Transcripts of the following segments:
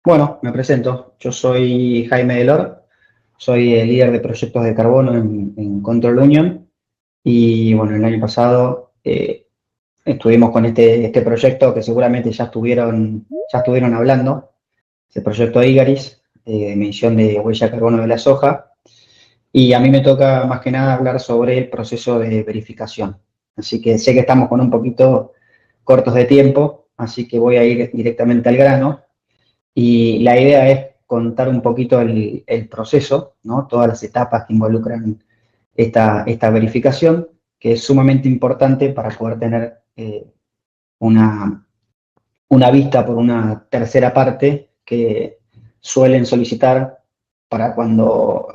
Bueno, me presento. Yo soy Jaime Delor, soy el líder de proyectos de carbono en Control Union y bueno, el año pasado estuvimos con este proyecto que seguramente ya estuvieron hablando, el proyecto Igaris, medición de huella de carbono de la soja, y a mí me toca más que nada hablar sobre el proceso de verificación. Así que sé que estamos con un poquito cortos de tiempo, así que voy a ir directamente al grano. Y la idea es contar un poquito el proceso, ¿no? Todas las etapas que involucran esta verificación, que es sumamente importante para poder tener una, una vista por una tercera parte que suelen solicitar para cuando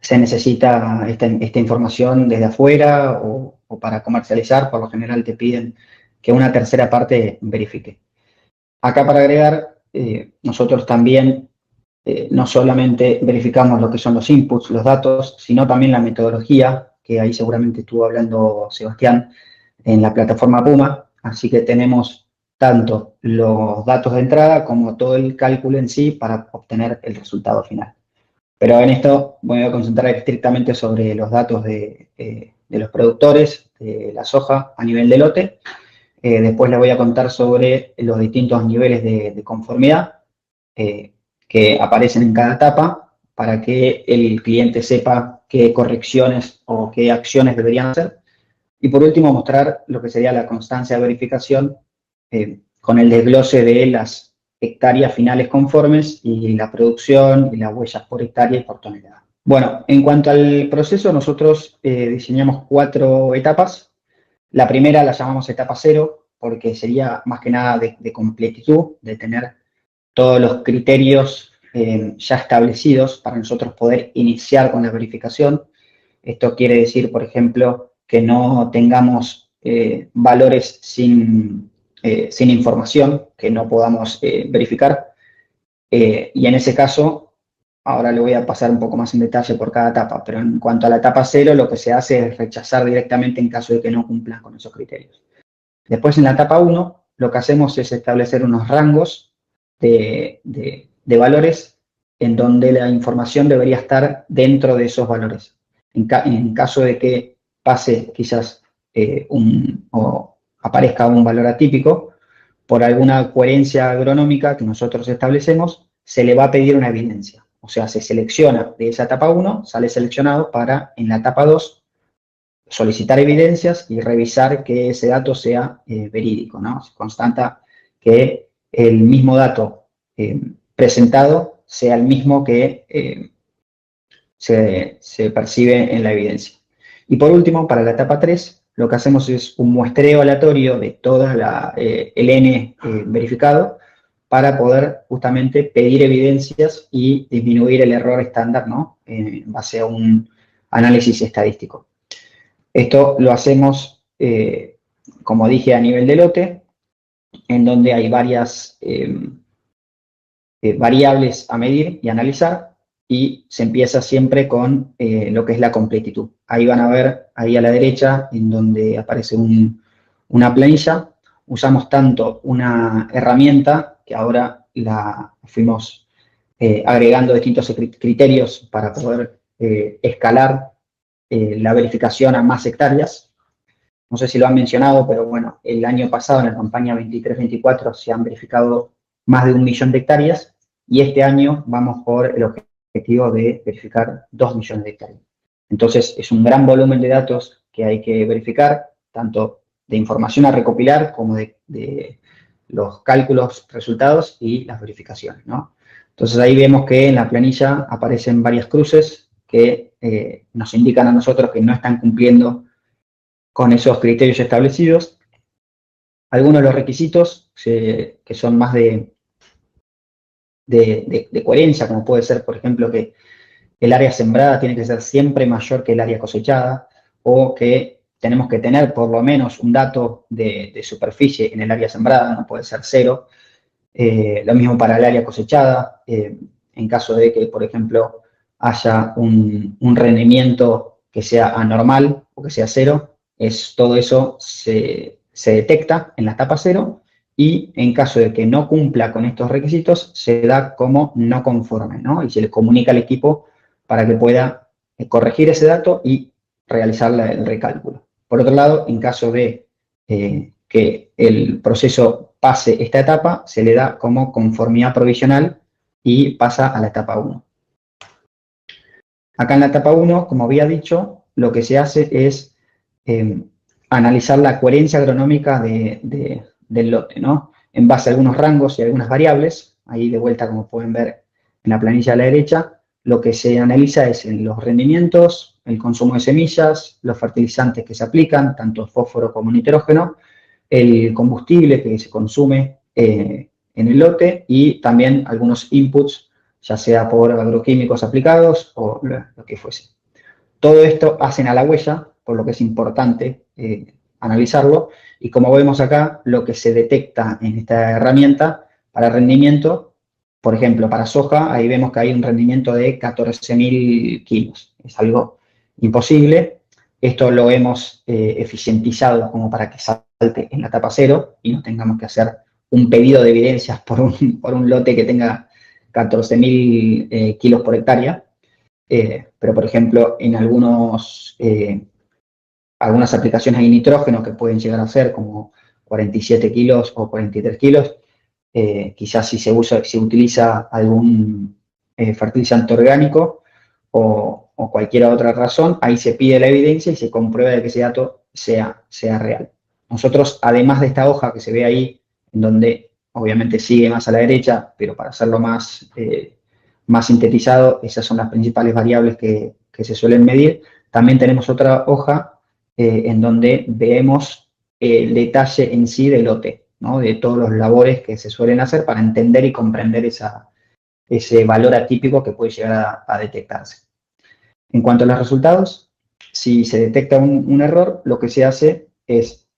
se necesita esta información desde afuera o para comercializar. Por lo general te piden que una tercera parte verifique. Acá para agregar, nosotros también no solamente verificamos lo que son los inputs, los datos, sino también la metodología, que ahí seguramente estuvo hablando Sebastián en la plataforma Puma, así que tenemos tanto los datos de entrada como todo el cálculo en sí para obtener el resultado final. Pero en esto voy a concentrar estrictamente sobre los datos de los productores de la soja a nivel de lote. Después les voy a contar sobre los distintos niveles de conformidad que aparecen en cada etapa para que el cliente sepa qué correcciones o qué acciones deberían hacer. Y por último, mostrar lo que sería la constancia de verificación con el desglose de las hectáreas finales conformes y la producción y las huellas por hectárea y por tonelada. Bueno, en cuanto al proceso, nosotros diseñamos 4 etapas. La primera la llamamos etapa cero, porque sería más que nada de completitud, de tener todos los criterios ya establecidos para nosotros poder iniciar con la verificación. Esto quiere decir, por ejemplo, que no tengamos valores sin información, que no podamos verificar. Y en ese caso, ahora le voy a pasar un poco más en detalle por cada etapa, pero en cuanto a la etapa cero, lo que se hace es rechazar directamente en caso de que no cumplan con esos criterios. Después, en la etapa 1, lo que hacemos es establecer unos rangos de valores en donde la información debería estar dentro de esos valores. En caso de que pase quizás o aparezca un valor atípico, por alguna coherencia agronómica que nosotros establecemos, se le va a pedir una evidencia. O sea, se selecciona de esa etapa 1, sale seleccionado para en la etapa 2 solicitar evidencias y revisar que ese dato sea verídico, ¿no? Se constata que el mismo dato presentado sea el mismo que se percibe en la evidencia. Y por último, para la etapa 3, lo que hacemos es un muestreo aleatorio de toda el N verificado para poder justamente pedir evidencias y disminuir el error estándar, ¿no? En base a un análisis estadístico. Esto lo hacemos, como dije, a nivel de lote, en donde hay varias variables a medir y analizar, y se empieza siempre con lo que es la completitud. Ahí van a ver, ahí a la derecha, en donde aparece una planilla. Usamos tanto una herramienta, que ahora la fuimos agregando distintos criterios para poder escalar la verificación a más hectáreas. No sé si lo han mencionado, pero bueno, el año pasado, en la campaña 23-24, se han verificado más de 1 millón de hectáreas, y este año vamos por el objetivo de verificar 2 millones de hectáreas. Entonces, es un gran volumen de datos que hay que verificar, tanto de información a recopilar como de los cálculos, resultados y las verificaciones, ¿no? Entonces, ahí vemos que en la planilla aparecen varias cruces que nos indican a nosotros que no están cumpliendo con esos criterios establecidos. Algunos de los requisitos que son más de coherencia, como puede ser, por ejemplo, que el área sembrada tiene que ser siempre mayor que el área cosechada, o que tenemos que tener por lo menos un dato de superficie en el área sembrada, no puede ser 0. Lo mismo para el área cosechada, en caso de que, por ejemplo, haya un rendimiento que sea anormal o que sea 0, todo eso se detecta en la etapa 0 y en caso de que no cumpla con estos requisitos, se da como no conforme, ¿no? Y se le comunica al equipo para que pueda corregir ese dato y realizar el recálculo. Por otro lado, en caso de que el proceso pase esta etapa, se le da como conformidad provisional y pasa a la etapa 1. Acá en la etapa 1, como había dicho, lo que se hace es analizar la coherencia agronómica del lote, ¿no? En base a algunos rangos y algunas variables, ahí de vuelta como pueden ver en la planilla a la derecha, lo que se analiza es los rendimientos, el consumo de semillas, los fertilizantes que se aplican, tanto fósforo como nitrógeno, el combustible que se consume en el lote y también algunos inputs, ya sea por agroquímicos aplicados o lo que fuese. Todo esto hacen a la huella, por lo que es importante analizarlo, y como vemos acá, lo que se detecta en esta herramienta para rendimiento, por ejemplo, para soja, ahí vemos que hay un rendimiento de 14.000 kilos. Es algo imposible. Esto lo hemos eficientizado como para que salte en la etapa 0 y no tengamos que hacer un pedido de evidencias por un lote que tenga 14.000 kilos por hectárea. Pero, por ejemplo, en algunas aplicaciones hay nitrógeno que pueden llegar a ser como 47 kilos o 43 kilos. Quizás si se utiliza algún fertilizante orgánico o cualquier otra razón, ahí se pide la evidencia y se comprueba de que ese dato sea real. Nosotros, además de esta hoja que se ve ahí, en donde obviamente sigue más a la derecha, pero para hacerlo más sintetizado, esas son las principales variables que se suelen medir. También tenemos otra hoja en donde vemos el detalle en sí del lote, ¿no? De todos los labores que se suelen hacer para entender y comprender ese valor atípico que puede llegar a detectarse. En cuanto a los resultados, si se detecta un error, lo que se hace es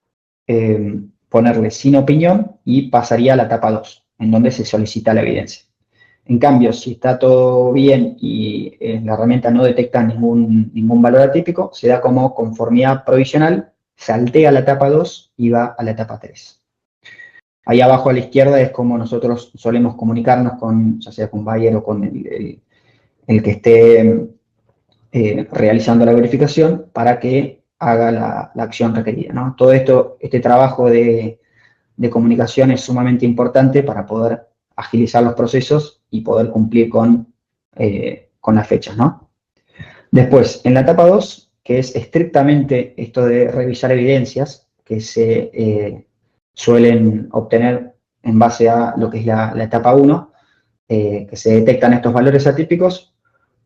ponerle sin opinión y pasaría a la etapa 2, en donde se solicita la evidencia. En cambio, si está todo bien y la herramienta no detecta ningún valor atípico, se da como conformidad provisional, saltea la etapa 2 y va a la etapa 3. Ahí abajo a la izquierda es como nosotros solemos comunicarnos con, ya sea con Bayer o con el que esté realizando la verificación para que haga la acción requerida, ¿no? Todo este trabajo de comunicación es sumamente importante para poder agilizar los procesos y poder cumplir con las fechas, ¿no? Después, en la etapa 2, que es estrictamente esto de revisar evidencias que se suelen obtener en base a lo que es la etapa 1, que se detectan estos valores atípicos,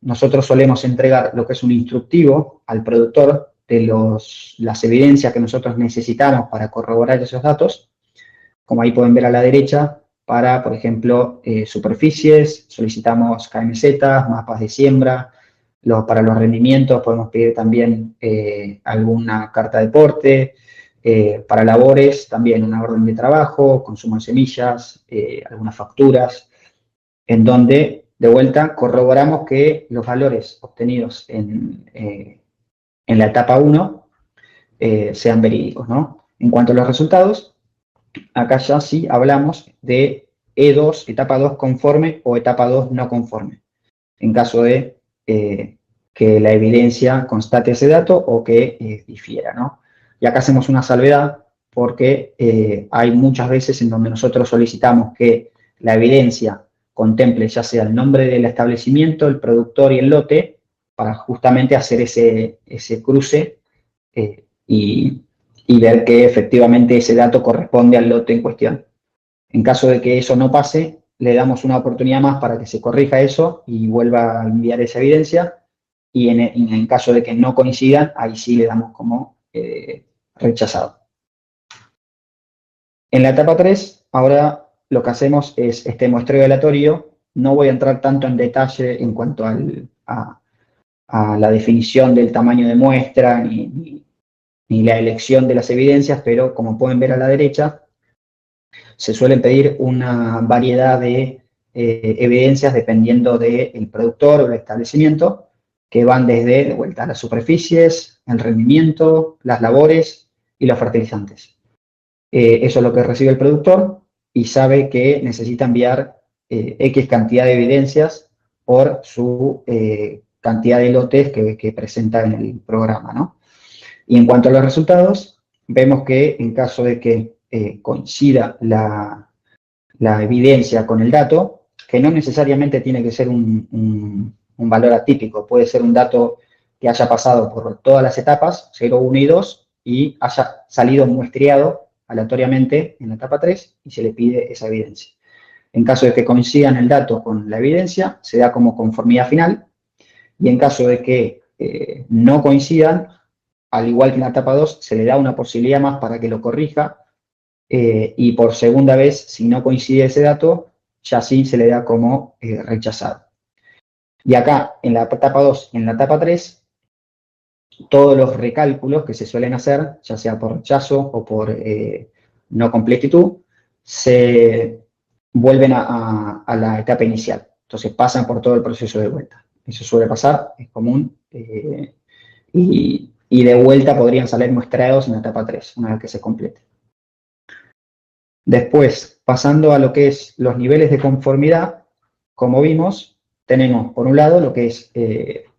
nosotros solemos entregar lo que es un instructivo al productor de las evidencias que nosotros necesitamos para corroborar esos datos. Como ahí pueden ver a la derecha, para, por ejemplo, superficies, solicitamos KMZ, mapas de siembra, para los rendimientos podemos pedir también alguna carta de porte, para labores también una orden de trabajo, consumo de semillas, algunas facturas, en donde, de vuelta, corroboramos que los valores obtenidos en la etapa 1 sean verídicos, ¿no? En cuanto a los resultados, acá ya sí hablamos de E2, etapa 2 conforme o etapa 2 no conforme, en caso de que la evidencia constate ese dato o que difiera, ¿no? Y acá hacemos una salvedad porque hay muchas veces en donde nosotros solicitamos que la evidencia contemple ya sea el nombre del establecimiento, el productor y el lote, para justamente hacer ese cruce y ver que efectivamente ese dato corresponde al lote en cuestión. En caso de que eso no pase, le damos una oportunidad más para que se corrija eso y vuelva a enviar esa evidencia. Y en caso de que no coincidan, ahí sí le damos como rechazado. En la etapa 3, ahora lo que hacemos es este muestreo aleatorio. No voy a entrar tanto en detalle en cuanto a la definición del tamaño de muestra ni la elección de las evidencias, pero como pueden ver a la derecha, se suelen pedir una variedad de evidencias dependiendo del productor o el establecimiento, que van desde, de vuelta, las superficies, el rendimiento, las labores y los fertilizantes. Eso es lo que recibe el productor. y sabe que necesita enviar X cantidad de evidencias por su cantidad de lotes que presenta en el programa, ¿no? Y en cuanto a los resultados, vemos que en caso de que coincida la evidencia con el dato, que no necesariamente tiene que ser un valor atípico, puede ser un dato que haya pasado por todas las etapas, 0, 1 y 2, y haya salido muestreado aleatoriamente en la etapa 3 y se le pide esa evidencia. En caso de que coincidan el dato con la evidencia, se da como conformidad final, y en caso de que no coincidan, al igual que en la etapa 2, se le da una posibilidad más para que lo corrija, y por segunda vez, si no coincide ese dato, ya sí se le da como rechazado. Y acá, en la etapa 2 y en la etapa 3, todos los recálculos que se suelen hacer, ya sea por rechazo o por no completitud, se vuelven a la etapa inicial. Entonces pasan por todo el proceso de vuelta. Eso suele pasar, es común, y de vuelta podrían salir muestreados en la etapa 3, una vez que se complete. Después, pasando a lo que es los niveles de conformidad, como vimos, tenemos por un lado lo que es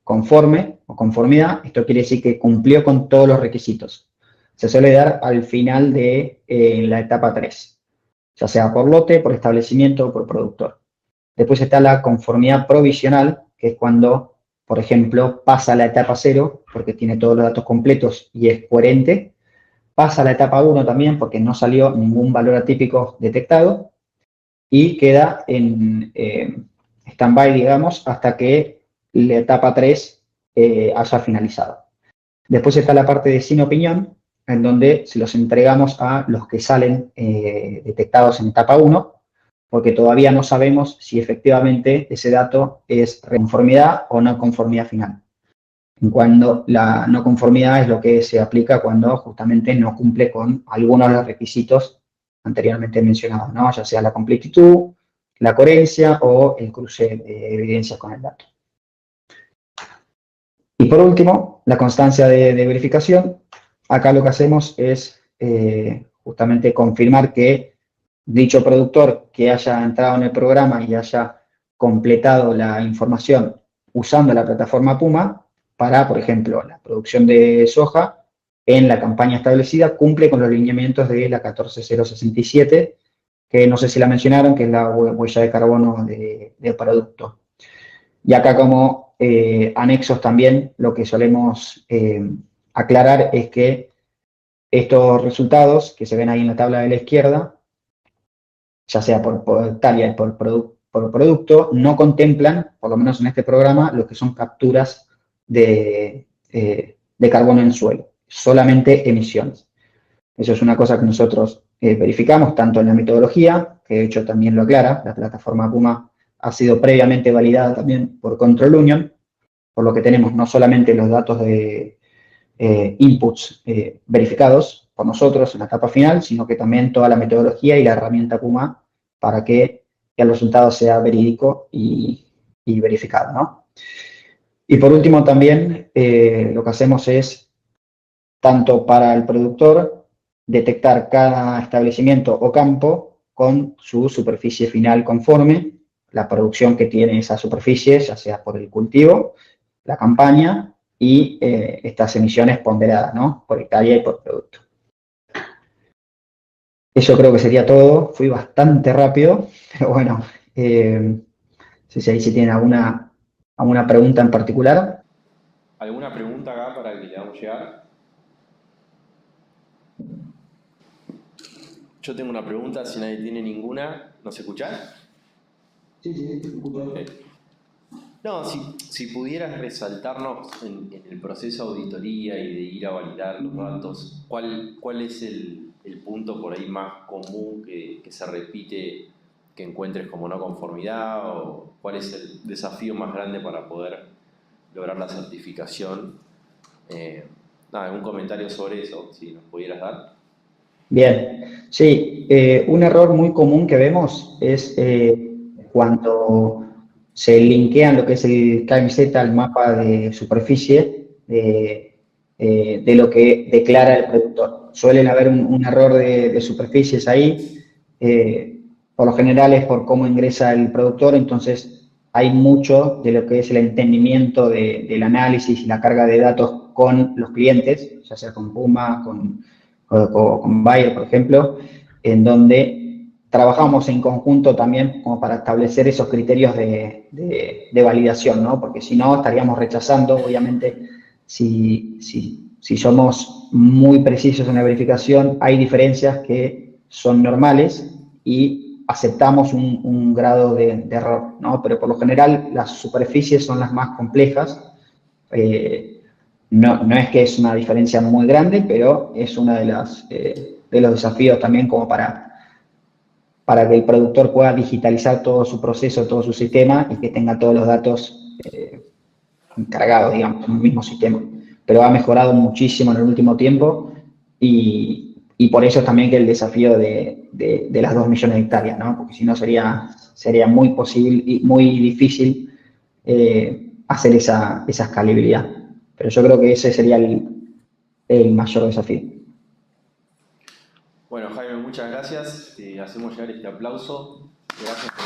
conforme o conformidad. Esto quiere decir que cumplió con todos los requisitos. Se suele dar al final de la etapa 3, ya sea por lote, por establecimiento o por productor. Después está la conformidad provisional, que es cuando, por ejemplo, pasa la etapa 0 porque tiene todos los datos completos y es coherente. Pasa a la etapa 1 también porque no salió ningún valor atípico detectado y queda en stand-by, digamos, hasta que la etapa 3 haya finalizado. Después está la parte de sin opinión, en donde se los entregamos a los que salen detectados en etapa 1, porque todavía no sabemos si efectivamente ese dato es conformidad o no conformidad final. Cuando la no conformidad es lo que se aplica cuando justamente no cumple con algunos de los requisitos anteriormente mencionados, ¿no? Ya sea la completitud, la coherencia o el cruce de evidencias con el dato. Y por último, la constancia de verificación. Acá lo que hacemos es justamente confirmar que dicho productor que haya entrado en el programa y haya completado la información usando la plataforma Puma, para, por ejemplo, la producción de soja, en la campaña establecida, cumple con los lineamientos de la 14067, que no sé si la mencionaron, que es la huella de carbono de producto. Y acá como anexos también, lo que solemos aclarar es que estos resultados que se ven ahí en la tabla de la izquierda, ya sea por hectárea y por producto, no contemplan, por lo menos en este programa, lo que son capturas de carbono en suelo, solamente emisiones. Eso es una cosa que nosotros verificamos tanto en la metodología, que de hecho también lo aclara, la plataforma Puma ha sido previamente validada también por Control Union, por lo que tenemos no solamente los datos de inputs verificados por nosotros en la etapa final, sino que también toda la metodología y la herramienta Puma para que el resultado sea verídico y verificado, ¿no? Y por último también lo que hacemos es, tanto para el productor, detectar cada establecimiento o campo con su superficie final conforme, la producción que tiene esa superficie, ya sea por el cultivo, la campaña y estas emisiones ponderadas, ¿no? Por hectárea y por producto. Eso creo que sería todo. Fui bastante rápido, pero bueno, no sé si ahí se tienen alguna pregunta en particular. ¿Alguna pregunta acá para que le hagamos llegar? Yo tengo una pregunta, si nadie tiene ninguna, ¿nos escuchás? Sí, sí, Okay. No, si pudieras resaltarnos en el proceso de auditoría y de ir a validar los datos, ¿cuál es el punto por ahí más común que se repite, que encuentres como no conformidad, o cuál es el desafío más grande para poder lograr la certificación? ¿Algún comentario sobre eso, si nos pudieras dar? Bien, sí, un error muy común que vemos es cuando se linkean lo que es el KMZ al mapa de superficie de lo que declara el productor. Suelen haber un error de superficies ahí, por lo general es por cómo ingresa el productor, entonces hay mucho de lo que es el entendimiento del análisis y la carga de datos con los clientes, ya sea con Puma, con Bayer, por ejemplo, en donde trabajamos en conjunto también como para establecer esos criterios de validación, ¿no? Porque si no estaríamos rechazando, obviamente, si somos muy precisos en la verificación, hay diferencias que son normales y aceptamos un grado de error, ¿no? Pero por lo general las superficies son las más complejas. No es que es una diferencia muy grande, pero es uno de los desafíos también como para que el productor pueda digitalizar todo su proceso, todo su sistema y que tenga todos los datos cargados, digamos, en un mismo sistema. Pero ha mejorado muchísimo en el último tiempo y por eso es también que el desafío de las 2 millones de hectáreas, ¿no? Porque si no sería muy posible y muy difícil hacer esa escalabilidad. Pero yo creo que ese sería el mayor desafío. Bueno, Jaime, muchas gracias. Te hacemos llegar este aplauso. Gracias por